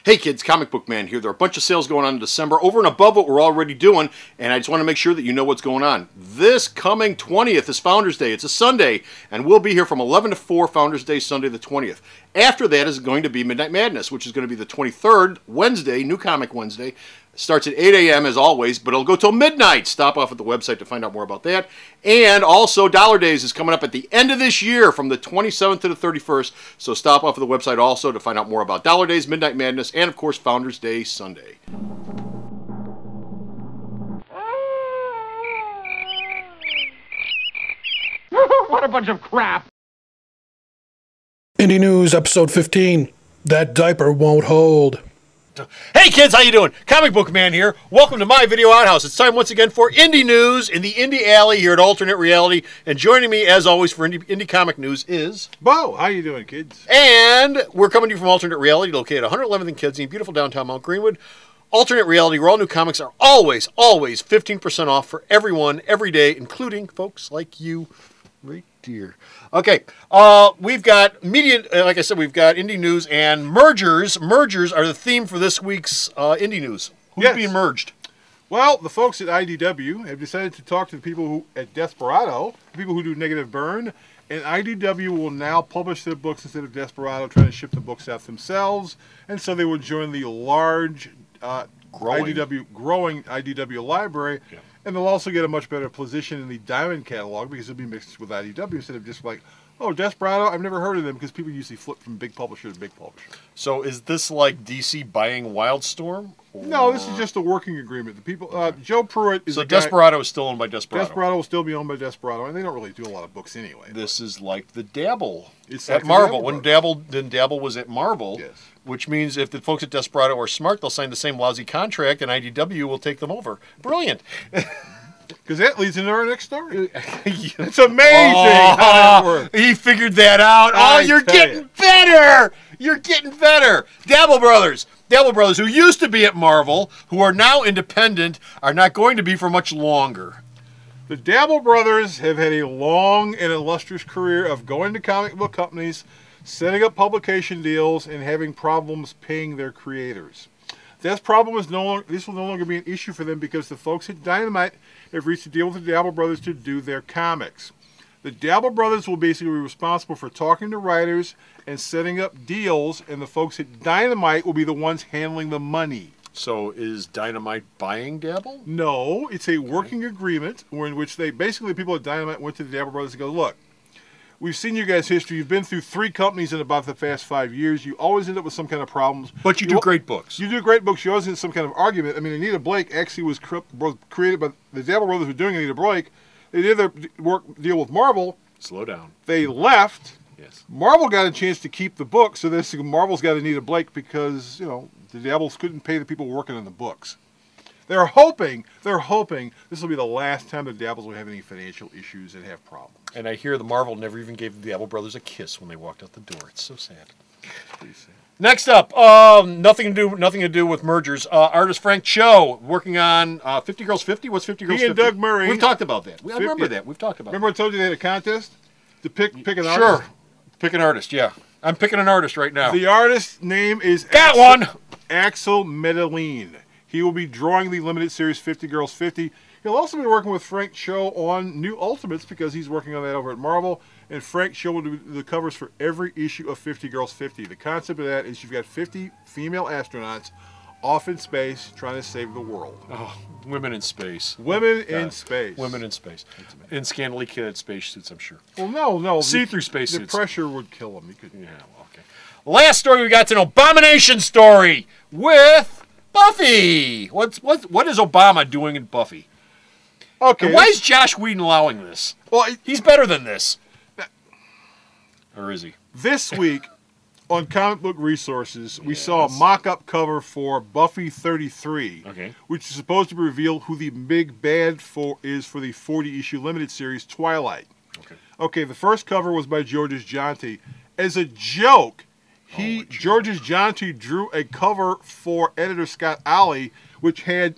Hey kids, Comicbook Man here. There are a bunch of sales going on in December over and above what we're already doing, and I just want to make sure that you know what's going on. This coming 20th is Founders Day. It's a Sunday, and we'll be here from 11 to 4 Founders Day, Sunday the 20th. After that is going to be Midnight Madness, which is going to be the 23rd, Wednesday, New Comic Wednesday. It starts at 8 a.m. as always, but it'll go till midnight. Stop off at the website to find out more about that. And also, Dollar Days is coming up at the end of this year from the 27th to the 31st, so stop off at the website also to find out more about Dollar Days, Midnight Madness, and of course, Founders Day Sunday. What a bunch of crap! Indie News, Episode 15. That diaper won't hold. Hey kids, how you doing? Comicbook Man here. Welcome to my video outhouse. It's time once again for Indie News in the Indie Alley here at Alternate Reality. And joining me, as always, for Indie Comic News is... Bo, how you doing, kids? And we're coming to you from Alternate Reality, located at 111th and Kedzie in beautiful downtown Mount Greenwood. Alternate Reality, where all new comics are always 15% off for everyone, every day, including folks like you right here. Okay, we've got media, like I said, we've got Indie News and mergers. Mergers are the theme for this week's Indie News. Who's being merged? Well, the folks at IDW have decided to talk to the people who at Desperado, the people who do Negative Burn, and IDW will now publish their books instead of Desperado trying to ship the books out themselves, and so they will join the large growing IDW library. Yeah. And they'll also get a much better position in the Diamond catalog because it'll be mixed with IDW instead of just like, oh, Desperado, I've never heard of them, because people usually flip from big publisher to big publisher. So is this like DC buying Wildstorm? Or... No, this is just a working agreement. The people, Joe Pruitt is so Desperado is still owned by Desperado. Desperado will still be owned by Desperado, and they don't really do a lot of books anyway. This is like the Dabble it's at like Marvel. When Dabble was at Marvel, yes. Which means if the folks at Desperado are smart, they'll sign the same lousy contract, and IDW will take them over. Brilliant. Because that leads into our next story. It's amazing how that works. He figured that out. Oh, you're getting better. You're getting better. Dabble Brothers, who used to be at Marvel, who are now independent, are not going to be for much longer. The Dabble Brothers have had a long and illustrious career of going to comic book companies, setting up publication deals, and having problems paying their creators. This problem is this will no longer be an issue for them because the folks at Dynamite have reached a deal with the Dabble Brothers to do their comics. The Dabble Brothers will basically be responsible for talking to writers and setting up deals, and the folks at Dynamite will be the ones handling the money. So is Dynamite buying Dabble? No, it's a working agreement in which they basically, people at Dynamite went to the Dabble Brothers and go, look, we've seen your guys' history. You've been through 3 companies in about the past 5 years. You always end up with some kind of problems. But you do great books. You do great books. You always end up with some kind of argument. I mean, Anita Blake actually was created by the Dabble Brothers who were doing Anita Blake. They did their deal with Marvel. Slow down. They left. Yes. Marvel got a chance to keep the book, so Marvel's got Anita Blake because, you know, the Dabbles couldn't pay the people working on the books. They're hoping this will be the last time the Dabbles will have any financial issues and have problems. And I hear the Marvel never even gave the Dabble Brothers a kiss when they walked out the door. It's so sad. It's pretty sad. Next up, nothing to do with mergers. Artist Frank Cho working on 50 Girls 50. What's 50 Girls 50? He and Doug Murray. We've talked about that. I remember that. We've talked about. Remember I told you they had a contest to pick an artist. Sure, pick an artist. Yeah, I'm picking an artist right now. The artist's name is Axel Medellin. He will be drawing the limited series 50 Girls 50. He'll also be working with Frank Cho on New Ultimates because he's working on that over at Marvel. And Frank Cho will do the covers for every issue of 50 Girls 50. The concept of that is you've got 50 female astronauts off in space trying to save the world. Oh, women in space. Women in space. Women in space. In scantily clad spacesuits, I'm sure. Well, no. See-through spacesuits. The pressure would kill them. Yeah, well, okay. Last story we got, an Abomination story with Buffy. What is Obama doing in Buffy? Okay. And why is Josh Whedon allowing this? Well, he's better than this. Or is he? This week on Comic Book Resources, we saw a mock-up cover for Buffy 33, which is supposed to reveal who the big bad is for the 40-issue limited series Twilight. Okay, the first cover was by Georges Jonti. As a joke, Georges Jonti drew a cover for editor Scott Alley, which had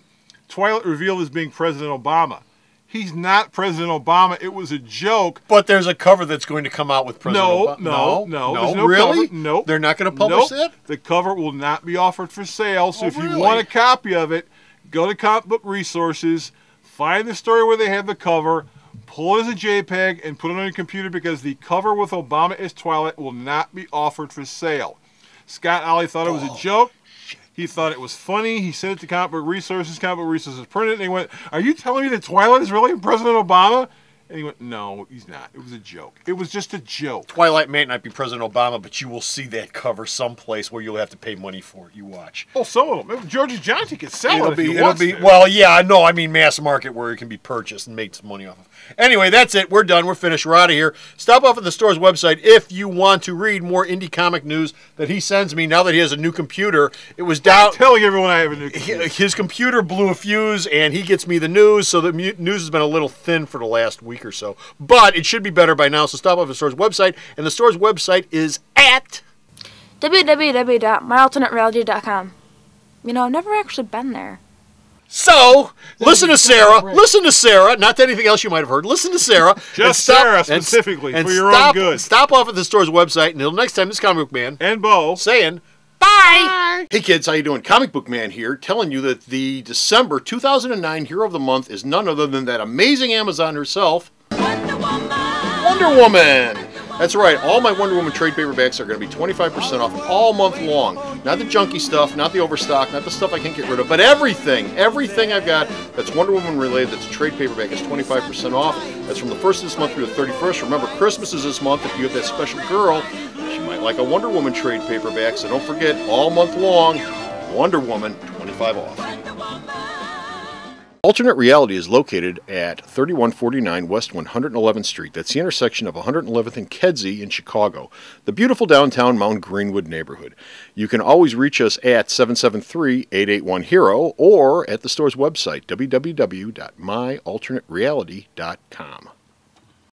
Twilight revealed as being President Obama. He's not President Obama. It was a joke. But there's a cover that's going to come out with President Obama. No. There's no really? cover. Nope. They're not going to publish that? The cover will not be offered for sale. So if really? you want a copy of it, go to Comic Book Resources, find the story where they have the cover, pull it as a JPEG, and put it on your computer because the cover with Obama as Twilight will not be offered for sale. Scott Ollie thought it was a joke. He thought it was funny. He sent it to Comic Book Resources. Comic Book Resources printed it, and he went, "Are you telling me that Twilight is really President Obama?" And he went, "No, he's not. It was a joke. It was just a joke." Twilight may not be President Obama, but you will see that cover someplace where you'll have to pay money for it. You watch. Oh, some of them. Georgia Johnson could sell it if he wants to. Well, yeah, no, I mean mass market where it can be purchased and make some money off of. Anyway, that's it. We're done. We're finished. We're out of here. Stop off at the store's website if you want to read more indie comic news that he sends me now that he has a new computer. It was down. I'm telling everyone I have a new computer. His computer blew a fuse, and he gets me the news, so the news has been a little thin for the last week or so. But it should be better by now, so stop off at the store's website, and the store's website is at www.myalternatereality.com. You know, I've never actually been there. So, listen to Sarah. Listen to Sarah. Not to anything else you might have heard. Listen to Sarah. Just Sarah specifically for your own good. Stop off at the store's website. Until next time, this is Comic Book Man. And Bo. Saying bye. Hey kids, how you doing? Comic Book Man here, telling you that the December 2009 Hero of the Month is none other than that amazing Amazon herself, Wonder Woman. That's right, all my Wonder Woman trade paperbacks are going to be 25% off all month long. Not the junky stuff, not the overstock, not the stuff I can't get rid of, but everything I've got that's Wonder Woman related that's a trade paperback is 25% off. That's from the 1st of this month through the 31st. Remember, Christmas is this month. If you have that special girl, she might like a Wonder Woman trade paperback, so don't forget, all month long, Wonder Woman, 25 off. Alternate Reality is located at 3149 West 111th Street. That's the intersection of 111th and Kedzie in Chicago, the beautiful downtown Mount Greenwood neighborhood. You can always reach us at 773-881-HERO or at the store's website, www.myalternatereality.com.